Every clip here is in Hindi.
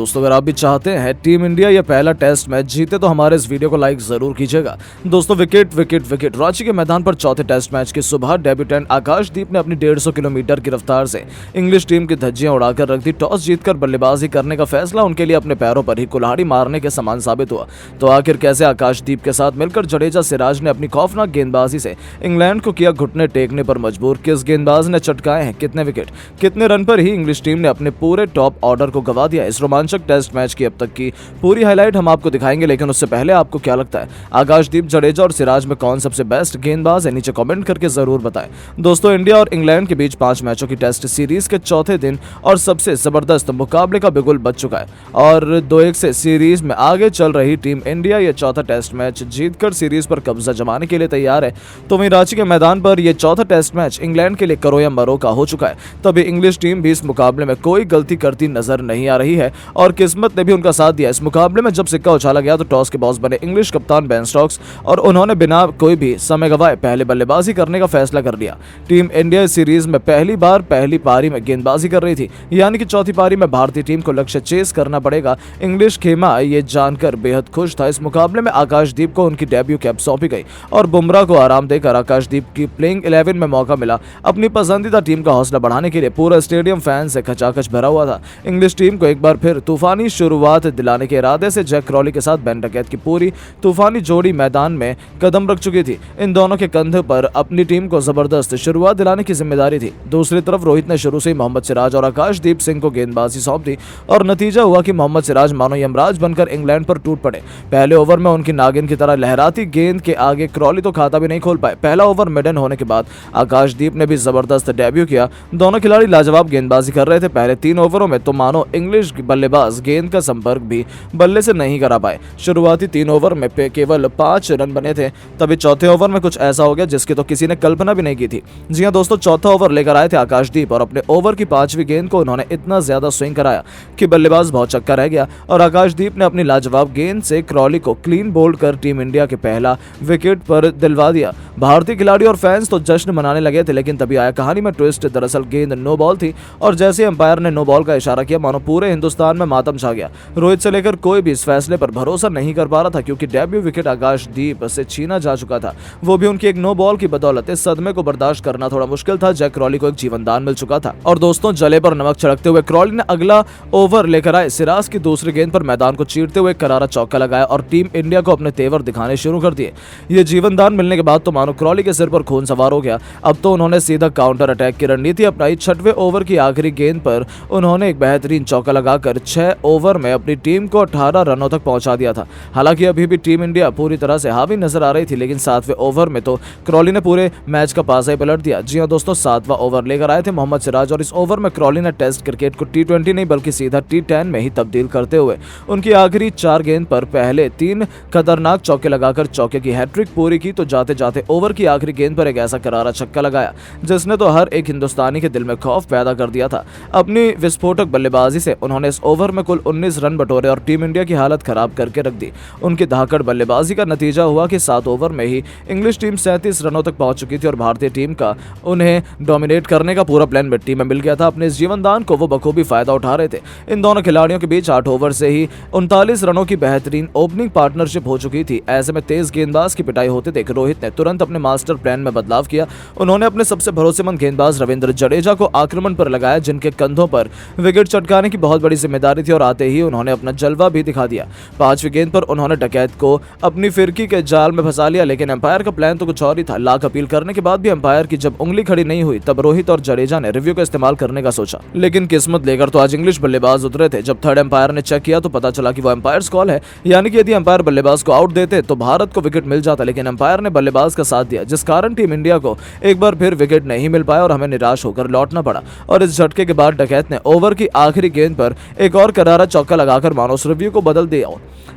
दोस्तों, अगर आप भी चाहते हैं टीम इंडिया ये पहला टेस्ट मैच जीते तो हमारे इस वीडियो को लाइक जरूर कीजिएगा। दोस्तों, विकेट विकेट विकेट रांची के मैदान पर चौथे टेस्ट मैच की सुबह डेब्यूटेंट आकाशदीप ने अपनी 150 किलोमीटर की रफ्तार से इंग्लिश टीम की धज्जियां उड़ाकर रख दी। टॉस जीतकर बल्लेबाजी करने का फैसला उनके लिए अपने पैरों पर ही कुल्हाड़ी मारने के समान साबित हुआ। तो आखिर कैसे आकाशदीप के साथ मिलकर जडेजा सिराज ने अपनी खौफनाक गेंदबाजी से इंग्लैंड को किया घुटने टेकने पर मजबूर। किस गेंदबाज ने चटकाए हैं कितने विकेट, कितने रन पर ही इंग्लिश टीम ने अपने पूरे टॉप ऑर्डर को गवा दिया। इस रोमांचक टेस्ट मैच की अब तक की पूरी हाईलाइट हम आपको दिखाएंगे, लेकिन उससे पहले आपको क्या लगता है आकाशदीप, जडेजा और सिराज में कौन सबसे बेस्ट गेंदबाज है? नीचे कमेंट करके जरूर बताएं। दोस्तों, इंडिया और इंग्लैंड के बीच 5 मैचों की टेस्ट सीरीज के चौथे दिन और सबसे जबरदस्त मुकाबले का बिगुल बज चुका है और 2-1 से सीरीज में आगे चल रही टीम इंडिया ये चौथा टेस्ट मैच जीतकर सीरीज पर कब्जा जमाने के लिए तैयार है। तो वहीं रांची के मैदान पर यह चौथा टेस्ट मैच इंग्लैंड के लिए करो या मरो का हो चुका है। तभी इंग्लिश टीम भी इस मुकाबले में कोई गलती करती नजर नहीं आ रही है और किस्मत ने भी उनका साथ दिया। इस मुकाबले में जब सिक्का उछाला गया तो टॉस के बॉस बने इंग्लिश कप्तान बेन स्टोक्स और उन्होंने बिना कोई भी समय गवाए पहले बल्लेबाजी करने का फैसला कर लिया। टीम इंडिया सीरीज में पहली बार पहली पारी में गेंदबाजी कर रही थी, यानी कि चौथी पारी में भारतीय टीम को लक्ष्य चेस करना पड़ेगा। इंग्लिश खेमा ये जानकर बेहद खुश था। इस मुकाबले में आकाशदीप को उनकी डेब्यू कैप सौंपी गई और बुमराह को आराम देकर आकाशदीप की प्लेइंग 11 में मौका मिला। अपनी पसंदीदा टीम का हौसला बढ़ाने के लिए पूरा स्टेडियम फैन से खचाखच भरा हुआ था। इंग्लिश टीम को एक बार फिर तूफानी शुरुआत दिलाने के इरादे से जैक क्रॉली के साथ बेन डकैत की पूरी तूफानी जोड़ी मैदान में कदम रख चुकी थी। इन दोनों के कंधे पर अपनी टीम को जबरदस्त शुरुआत दिलाने की जिम्मेदारी थी। दूसरी तरफ रोहित ने शुरू से ही मोहम्मद सिराज और आकाशदीप सिंह को गेंदबाजी सौंप दी और नतीजा हुआ कि मोहम्मद सिराज मानो यमराज बनकर इंग्लैंड पर टूट पड़े। पहले ओवर में उनकी नागिन की तरह लहराती गेंद के आगे क्रॉली तो खाता भी नहीं खोल पाए। पहला ओवर मिडन होने के बाद आकाशदीप ने भी जबरदस्त डेब्यू किया। दोनों खिलाड़ी लाजवाब गेंदबाजी कर रहे थे। पहले 3 ओवरों में तो मानो इंग्लिश बल्लेबाज गेंद का संपर्क भी बल्ले से नहीं करा पाए। शुरुआती 3 ओवर में केवल 5 रन बने थे। तभी चौथे ओवर में कुछ ऐसा हो गया जिसकी तो किसी ने कल्पना भी नहीं की थी। जी हां दोस्तों, चौथा ओवर लेकर आए थे आकाशदीप और अपने ओवर की 5वीं गेंद को उन्होंने इतना ज्यादा स्विंग कराया कि बल्लेबाज बहुत चक्का रह गया और आकाशदीप ने अपनी लाजवाब गेंद से क्रॉली को क्लीन बोल्ड कर टीम इंडिया के पहला विकेट पर दिलवा दिया। भारतीय खिलाड़ी और फैंस तो जश्न मनाने लगे थे, लेकिन तभी आया कहानी में ट्विस्ट। दरअसल गेंद नो बॉल थी और जैसे अंपायर ने नो बॉल का इशारा किया मानो पूरे हिंदुस्तान में मातम छा गया। रोहित से लेकर कोई भी इस फैसले पर भरोसा नहीं कर पा रहा था, क्योंकि डेब्यू विकेट आकाशदीप से छीना जा चुका था, वो भी उनकी एक नो बॉल की बदौलत। इस सदमे को बर्दाश्त करना थोड़ा मुश्किल था। जैक क्रॉली को एक जीवनदान मिल चुका था और दोस्तों, जले पर नमक छिड़कते हुए क्रॉली ने अगला ओवर लेकर आए सिराज की दूसरी गेंद पर मैदान को चीरते हुए करारा चौका लगाया और टीम इंडिया को अपने तेवर दिखाने शुरू कर दिए। ये जीवनदान मिलने के बाद तो मानो क्रॉली के सिर पर खून सवार हो गया। अब तो उन्होंने सीधा काउंटर अटैक की रणनीति अपनाई। 6वें ओवर की आखिरी गेंद पर उन्होंने एक बेहतरीन चौका लगाकर 6 ओवर में अपनी टीम को 18 रनों तक पहुंचा दिया था। हालांकि अभी भी टीम इंडिया पूरी तरह से हावी नजर आ रही थी, लेकिन 7वें ओवर में तो क्रॉली ने पूरे मैच का पासा ही पलट दिया। जी हां दोस्तों, 7वां ओवर लेकर आए थे मोहम्मद सिराज और इस ओवर में क्रॉली ने टेस्ट क्रिकेट को T20 नहीं बल्कि सीधा T10 में ही तब्दील करते हुए उनकी आखिरी 4 गेंद पर पहले 3 खतरनाक चौके लगाकर चौके की हैट्रिक पूरी की। तो जाते जाते ओवर की आखिरी गेंद पर एक ऐसा करारा छक्का लगाया जिसने तो हर एक हिंदुस्तानी के दिल में खौफ पैदा कर दिया था। अपनी विस्फोटक बल्लेबाजी से उन्होंने इस ओवर में कुल 19 रन बटोरे और टीम इंडिया की हालत खराब करके रख दी। उनकी धाकड़ बल्लेबाजी का नतीजा हुआ कि 7 ओवर में ही इंग्लिश टीम 37 रनों तक पहुंच चुकी थी और भारतीय टीम का उन्हें डोमिनेट करने का पूरा प्लान मिट्टी में मिल गया था। अपने इस जीवनदान को वो बखूबी फायदा उठा रहे थे। इन दोनों खिलाड़ियों के बीच 8 ओवर से ही 39 रनों की बेहतरीन ओपनिंग पार्टनरशिप हो चुकी थी। ऐसे में तेज गेंदबाज की पिटाई होते देख रोहित ने तुरंत अपने मास्टर प्लान में बदलाव किया। उन्होंने अपने सबसे भरोसेमंद गेंदबाज रविंद्र जडेजा को आक्रमण पर लगाया, जिनके कंधों पर विकेट चटकाने की बहुत बड़ी जिम्मेदारी थी और आते ही उन्होंने अपना जलवा भी दिखा दिया। 5वीं गेंद पर उन्होंने डकैत को अपनी फिरकी के जाल में फंसा लिया, लेकिन अंपायर का प्लान तो कुछ और ही था। लाख अपील करने के बाद भी अंपायर की जब उंगली खड़ी नहीं हुई तब रोहित और जडेजा ने रिव्यू का इस्तेमाल करने का सोचा, लेकिन किस्मत लेकर तो आज इंग्लिश बल्लेबाज उतरे थे। जब थर्ड अंपायर ने चेक किया तो पता चला कि वो अंपायर्स कॉल है, यानी कि यदि अंपायर बल्लेबाज को आउट देते तो भारत को विकेट मिल जाता, लेकिन अंपायर ने बल्लेबाज का साथ दिया, जिस कारण टीम इंडिया को एक बार फिर विकेट नहीं मिल पाया और हमें निराश होकर लौटना पड़ा। और इस झटके के बाद डकैत ने ओवर की आखिरी गेंद पर एक और करारा चौका लगाकर मानो उस रिव्यू को बदल दिया।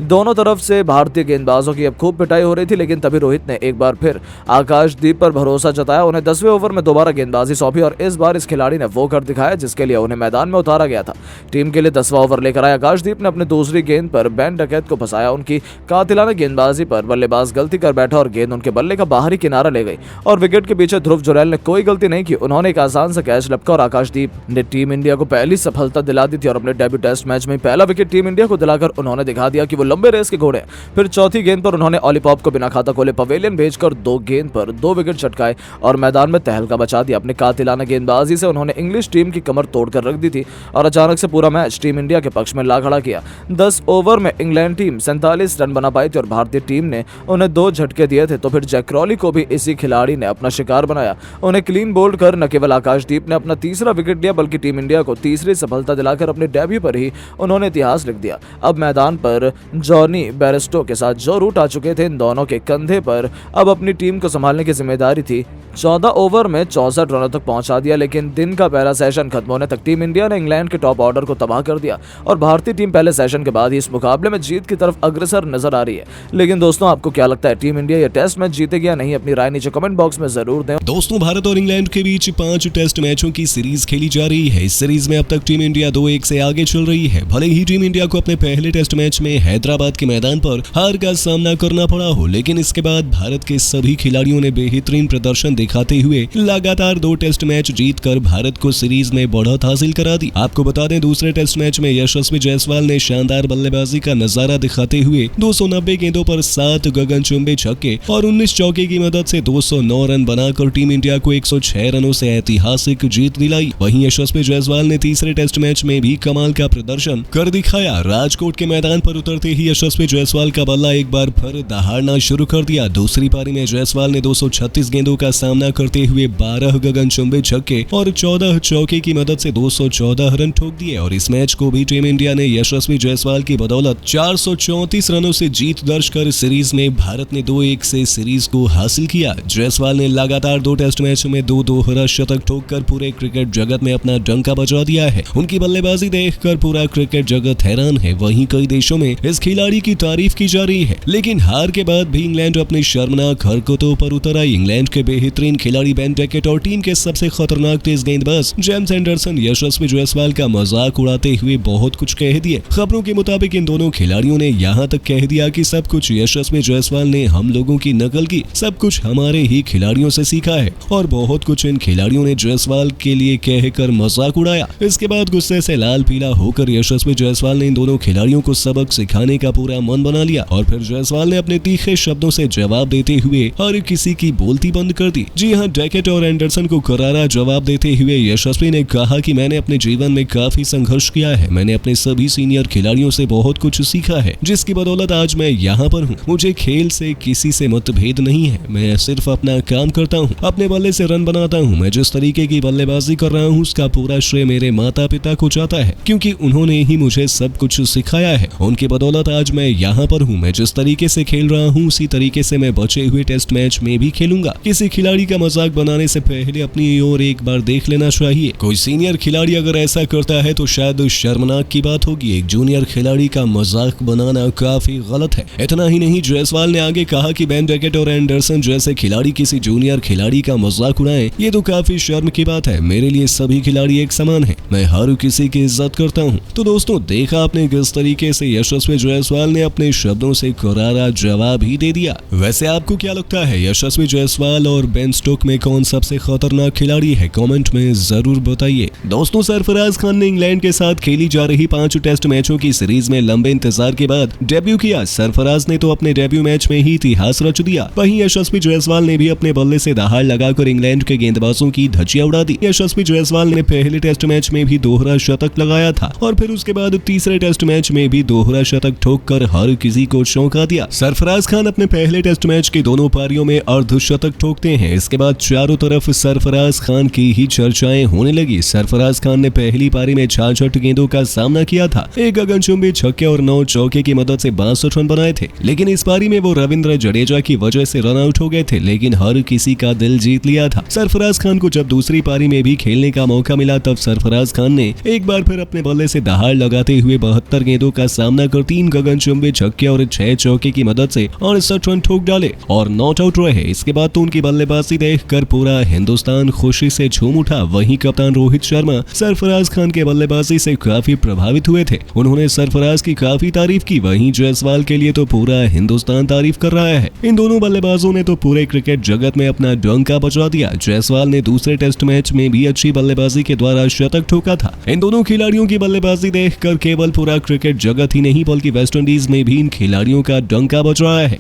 दोनों तरफ से भारतीय गेंदबाजों की अब खूब पिटाई हो रही थी, लेकिन तभी रोहित ने एक बार फिर आकाशदीप पर भरोसा जताया। उन्हें 10वें ओवर में दोबारा गेंदबाजी सौंपी और इस बार इस खिलाड़ी ने वो कर दिखाया जिसके लिए उन्हें मैदान में उतारा गया था। टीम के लिए 10वां ओवर लेकर आए आकाशदीप ने अपने दूसरी गेंद पर बेन डकैत को फंसाया। उनकी कातिलाना गेंदबाजी पर बल्लेबाज गलती कर बैठा और गेंद उनके बल्ले का बाहरी किनारा ले गई और विकेट के पीछे ध्रुव जुरैल ने कोई गलती नहीं की। उन्होंने एक आसान सा कैच लपका और आकाशदीप ने टीम इंडिया को पहली सफलता दिला दी थी और अपने डेब्यू टेस्ट मैच में पहला विकेट टीम इंडिया को दिलाकर उन्होंने दिखा दिया कि वो लंबे रेस के घोड़े। फिर चौथी गेंद पर उन्होंने ऑलीपॉप को बिना खाता खोले पवेलियन भेजकर 2 गेंद पर 2 विकेट चटकाए और मैदान में तहलका बचा दिया। अपने कातिलाना गेंदबाजी से उन्होंने इंग्लिश टीम की कमर तोड़कर रख दी थी और अचानक से पूरा मैच टीम इंडिया के पक्ष में ला खड़ा किया। 10 ओवर में इंग्लैंड टीम 47 रन बना पाई थी और भारतीय टीम ने उन्हें 2 झटके दिए थे। तो फिर जैक क्रॉली को भी इसी खिलाड़ी ने अपना शिकार बनाया। उन्हें क्लीन बोल्ड कर न केवल आकाशदीप ने अपना तीसरा विकेट लिया बल्कि टीम इंडिया को तीसरी सफलता दिलाकर अपने डेब्यू पर ही उन्होंने इतिहास लिख दिया। अब मैदान पर जॉनी बेयरस्टो के साथ जो रूट आ चुके थे, इन दोनों के कंधे पर अब अपनी टीम को संभालने की जिम्मेदारी थी। 14 ओवर में 64 रनों तक पहुंचा दिया, लेकिन दिन का पहला सेशन खत्म होने तक टीम इंडिया ने इंग्लैंड के टॉप ऑर्डर को तबाह कर दिया और भारतीय टीम पहले सेशन के बाद ही इस मुकाबले में जीत की तरफ अग्रसर नजर आ रही है। लेकिन दोस्तों, आपको क्या लगता है, टीम इंडिया ये टेस्ट मैच जीतेगी या नहीं? अपनी राय नीचे कमेंट बॉक्स में जरूर दें। दोस्तों, भारत और इंग्लैंड के बीच 5 टेस्ट मैचों की सीरीज खेली जा रही है। इस सीरीज में अब तक टीम इंडिया 2-1 से आगे चल रही है। भले ही टीम इंडिया को अपने पहले टेस्ट मैच में हैदराबाद के मैदान पर हार का सामना करना पड़ा हो, लेकिन इसके बाद भारत के सभी खिलाड़ियों ने बेहतरीन प्रदर्शन दिखाते हुए लगातार 2 टेस्ट मैच जीतकर भारत को सीरीज में बढ़त हासिल करा दी। आपको बता दें, दूसरे टेस्ट मैच में यशस्वी जायसवाल ने शानदार बल्लेबाजी का नजारा दिखाते हुए 290 गेंदों पर 7 गगनचुंबी छक्के और 19 चौके की मदद से 209 रन बनाकर टीम इंडिया को 106 रनों से ऐतिहासिक जीत दिलाई। वहीं यशस्वी जायसवाल ने तीसरे टेस्ट मैच में भी कमाल का प्रदर्शन कर दिखाया। राजकोट के मैदान पर उतरते ही यशस्वी जायसवाल का बल्ला एक बार फिर दहाड़ना शुरू कर दिया। दूसरी पारी में जायसवाल ने 236 गेंदों का सामना करते हुए 12 गगनचुंबी छक्के और 14 चौके की मदद से 214 रन ठोक दिए और इस मैच को भी टीम इंडिया ने यशस्वी जायसवाल की बदौलत 434 रनों से जीत दर्ज कर सीरीज में भारत ने 2-1 से सीरीज को हासिल किया। जायसवाल ने लगातार 2 टेस्ट मैचों में 2 दोहरा शतक ठोककर पूरे क्रिकेट जगत में अपना डंका बजा दिया है। उनकी बल्लेबाजी देखकर पूरा क्रिकेट जगत हैरान है। वहीं कई देशों में इस खिलाड़ी की तारीफ की जा रही है, लेकिन हार के बाद भी इंग्लैंड अपनी शर्मनाक हरकतों पर उतर आई। इंग्लैंड के बेहतरीन खिलाड़ी बेन डैकेट और टीम के सबसे खतरनाक तेज गेंदबाज जेम्स एंडरसन यशस्वी जायसवाल का मजाक उड़ाते हुए बहुत कुछ कह दिए। खबरों के मुताबिक इन दोनों खिलाड़ियों ने यहाँ तक कह दिया कि सब कुछ यशस्वी जायसवाल ने हम लोगों की नकल की, सब कुछ हमारे ही खिलाड़ियों से सीखा है और बहुत कुछ इन खिलाड़ियों ने जायसवाल के लिए कहकर मजाक उड़ाया। इसके बाद गुस्से से लाल पीला होकर यशस्वी जायसवाल ने इन दोनों खिलाड़ियों को सबक सिखाने का पूरा मन बना लिया और फिर जायसवाल ने अपने तीखे शब्दों से जवाब देते हुए हर किसी की बोलती बंद कर दी। जी हाँ, डैकेट और एंडरसन को करारा जवाब देते हुए यशस्वी ने कहा कि मैंने अपने जीवन में काफी संघर्ष किया है। मैंने अपने सभी सीनियर खिलाड़ियों से बहुत कुछ सीखा है, जिसकी बदौलत आज मैं यहाँ पर हूँ। मुझे खेल से किसी से मतभेद नहीं है। मैं सिर्फ अपना काम करता हूँ, अपने बल्ले से रन बनाता हूँ। मैं जिस तरीके की बल्लेबाजी कर रहा हूँ उसका पूरा श्रेय मेरे माता पिता को जाता है, क्योंकि उन्होंने ही मुझे सब कुछ सिखाया है। उनकी बदौलत आज मैं यहाँ पर हूँ। मैं जिस तरीके से खेल रहा हूँ उसी तरीके से मैं बचे हुए टेस्ट मैच में भी खेलूंगा। किसी खिलाड़ी का मजाक बनाने से पहले अपनी ओर एक बार देख लेना चाहिए। कोई सीनियर खिलाड़ी अगर ऐसा करता है तो शायद शर्मनाक की बात होगी। एक जूनियर खिलाड़ी का मजाक बनाना काफी गलत है। इतना ही नहीं, जायसवाल ने आगे कहा कि बेन डैकेट और एंडरसन जैसे खिलाड़ी किसी जूनियर खिलाड़ी का मजाक उड़ाएं, ये तो काफी शर्म की बात है। मेरे लिए सभी खिलाड़ी एक समान है। मैं हर किसी की इज्जत करता हूँ। तो दोस्तों, देखा आपने किस तरीके से यशस्वी जायसवाल ने अपने शब्दों से करारा जवाब ही दे दिया। वैसे आपको क्या लगता है, यशस्वी जायसवाल और बेन स्टोक्स में कौन सबसे खतरनाक खिलाड़ी है? कमेंट में जरूर बताइए। दोस्तों, सरफराज खान ने इंग्लैंड के साथ खेली जा रही 5 टेस्ट मैचों की सीरीज में लंबे इंतजार के बाद डेब्यू किया। सरफराज ने तो अपने डेब्यू मैच में ही इतिहास रच दिया। वहीं यशस्वी जायसवाल ने भी अपने बल्ले से दहाड़ लगाकर इंग्लैंड के गेंदबाजों की धज्जियां उड़ा दी। यशस्वी जायसवाल ने पहले टेस्ट मैच में भी दोहरा शतक लगाया था और फिर उसके बाद तीसरे टेस्ट मैच में भी दोहरा शतक ठोककर हर किसी को चौंका दिया। सरफराज खान अपने पहले टेस्ट मैच की दोनों पारियों में अर्धशतक ठोकते हैं। इसके बाद चारों तरफ सरफराज खान की ही चर्चाएं होने लगी। सरफराज खान ने पहली पारी में 66 गेंदों का सामना किया था, एक गगनचुंबी छक्के और 9 चौके की मदद से 62 रन बनाए थे। लेकिन इस पारी में वो रविंद्र जडेजा की वजह से रन आउट हो गए थे, लेकिन हर किसी का दिल जीत लिया था। सरफराज खान को जब दूसरी पारी में भी खेलने का मौका मिला तब सरफराज खान ने एक बार फिर अपने बल्ले से दहाड़ लगाते हुए 72 गेंदों का सामना कर 3 गगनचुंबी छक्के और 6 चौके की मदद से 68 रन ठोक डाले और नॉट आउट रहे। इसके बाद तो उनकी बल्लेबाजी देखकर पूरा हिंदुस्तान खुशी से झूम उठा। वहीं कप्तान रोहित शर्मा सरफराज खान के बल्लेबाजी से काफी प्रभावित हुए थे। उन्होंने सरफराज की काफी तारीफ की। वहीं जायसवाल के लिए तो पूरा हिंदुस्तान तारीफ कर रहा है। इन दोनों बल्लेबाजों ने तो पूरे क्रिकेट जगत में अपना डंका बजा दिया। जायसवाल ने दूसरे टेस्ट मैच में भी अच्छी बल्लेबाजी के द्वारा शतक ठोका था। इन दोनों खिलाड़ियों की बल्लेबाजी देखकर केवल पूरा क्रिकेट जगत ही नहीं बल्कि वेस्टइंडीज में भी इन खिलाड़ियों का डंका बज रहा है।